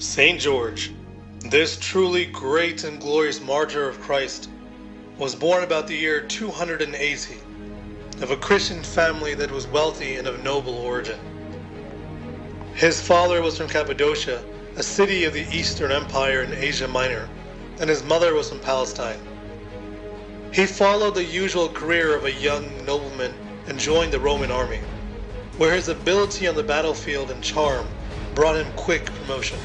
Saint George, this truly great and glorious martyr of Christ, was born about the year 280 of a Christian family that was wealthy and of noble origin. His father was from Cappadocia, a city of the Eastern Empire in Asia Minor, and his mother was from Palestine. He followed the usual career of a young nobleman and joined the Roman army, where his ability on the battlefield and charm brought him quick promotion.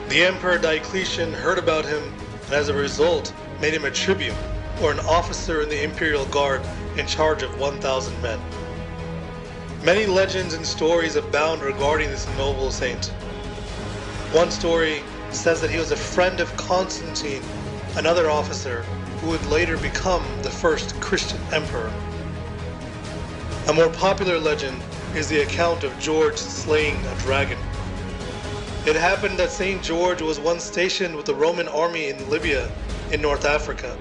The Emperor Diocletian heard about him and as a result made him a tribune, or an officer in the imperial guard in charge of 1,000 men. Many legends and stories abound regarding this noble saint. One story says that he was a friend of Constantine, another officer who would later become the first Christian emperor. A more popular legend is the account of George slaying a dragon. It happened that Saint George was once stationed with the Roman army in Libya in North Africa.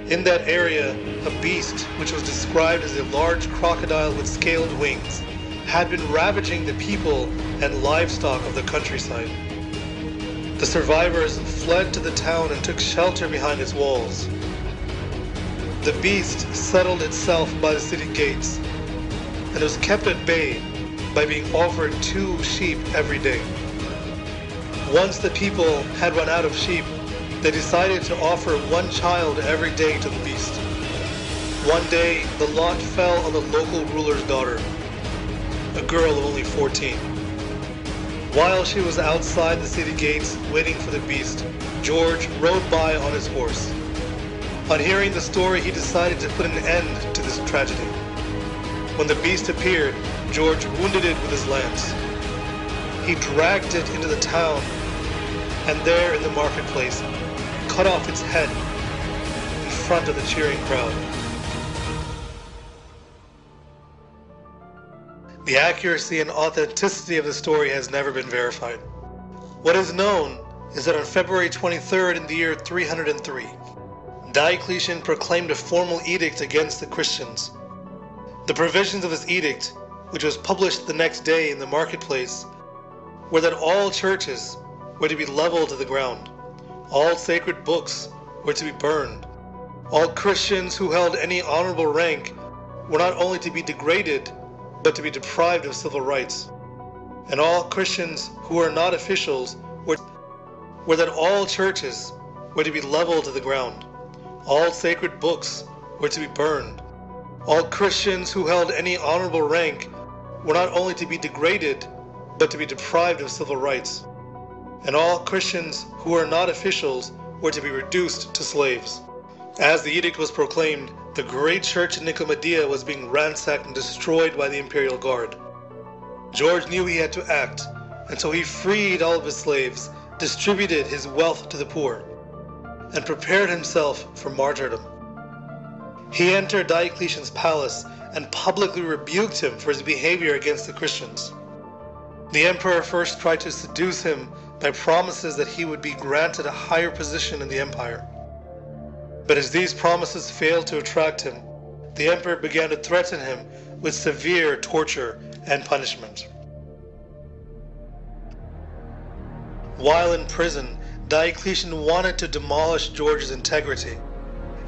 In that area, a beast, which was described as a large crocodile with scaled wings, had been ravaging the people and livestock of the countryside. The survivors fled to the town and took shelter behind its walls. The beast settled itself by the city gates and was kept at bay by being offered 2 sheep every day. Once the people had run out of sheep, they decided to offer 1 child every day to the beast. One day, the lot fell on the local ruler's daughter, a girl of only 14. While she was outside the city gates waiting for the beast, George rode by on his horse. On hearing the story, he decided to put an end to this tragedy. When the beast appeared, George wounded it with his lance. He dragged it into the town, and there in the marketplace, cut off its head in front of the cheering crowd. The accuracy and authenticity of the story has never been verified. What is known is that on February 23rd in the year 303, Diocletian proclaimed a formal edict against the Christians. The provisions of this edict, which was published the next day in the marketplace, were that all churches were to be leveled to the ground, all sacred books were to be burned, all Christians who held any honorable rank were not only to be degraded, but to be deprived of civil rights, and all Christians who were not officials were that all churches were to be leveled to the ground, all sacred books were to be burned, all Christians who held any honorable rank were not only to be degraded, but to be deprived of civil rights, and all Christians who were not officials were to be reduced to slaves. As the edict was proclaimed, the great church in Nicomedia was being ransacked and destroyed by the imperial guard. George knew he had to act, and so he freed all of his slaves, distributed his wealth to the poor, and prepared himself for martyrdom. He entered Diocletian's palace and publicly rebuked him for his behavior against the Christians. The emperor first tried to seduce him by promises that he would be granted a higher position in the empire. But as these promises failed to attract him, the emperor began to threaten him with severe torture and punishment. While in prison, Diocletian wanted to demolish George's integrity,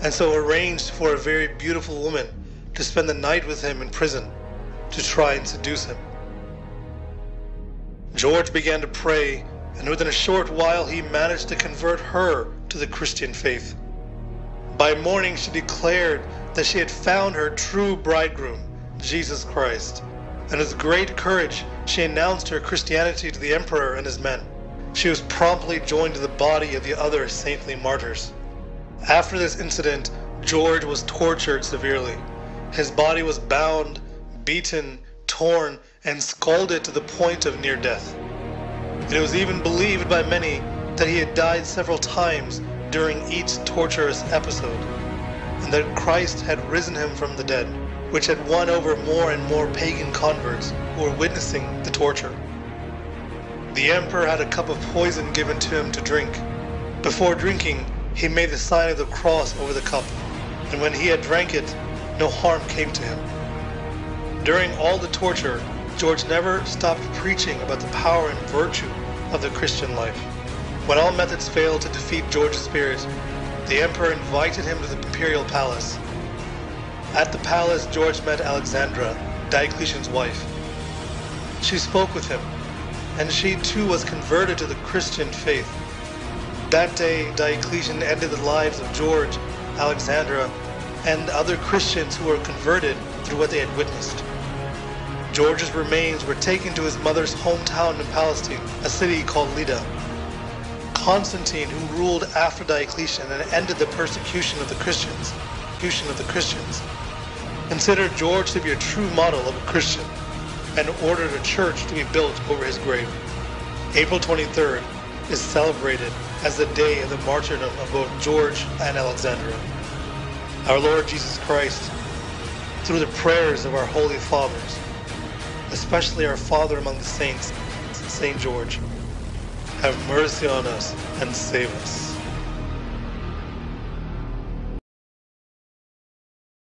and so arranged for a very beautiful woman to spend the night with him in prison to try and seduce him. George began to pray, and within a short while he managed to convert her to the Christian faith. By morning she declared that she had found her true bridegroom, Jesus Christ, and with great courage she announced her Christianity to the emperor and his men. She was promptly joined to the body of the other saintly martyrs. After this incident, George was tortured severely. His body was bound, beaten, torn, and scalded to the point of near death. It was even believed by many that he had died several times during each torturous episode, and that Christ had risen him from the dead, which had won over more and more pagan converts who were witnessing the torture. The emperor had a cup of poison given to him to drink. Before drinking, he made the sign of the cross over the cup, and when he had drank it, no harm came to him. During all the torture, George never stopped preaching about the power and virtue of the Christian life. When all methods failed to defeat George's spirit, the emperor invited him to the imperial palace. At the palace, George met Alexandra, Diocletian's wife. She spoke with him, and she too was converted to the Christian faith. That day, Diocletian ended the lives of George, Alexandra, and other Christians who were converted through what they had witnessed. George's remains were taken to his mother's hometown in Palestine, a city called Lydda. Constantine, who ruled after Diocletian and ended the persecution of the Christians, considered George to be a true model of a Christian and ordered a church to be built over his grave. April 23rd is celebrated as the day of the martyrdom of both George and Alexandra. Our Lord Jesus Christ, through the prayers of our holy fathers, especially our Father among the saints, St. George, have mercy on us and save us.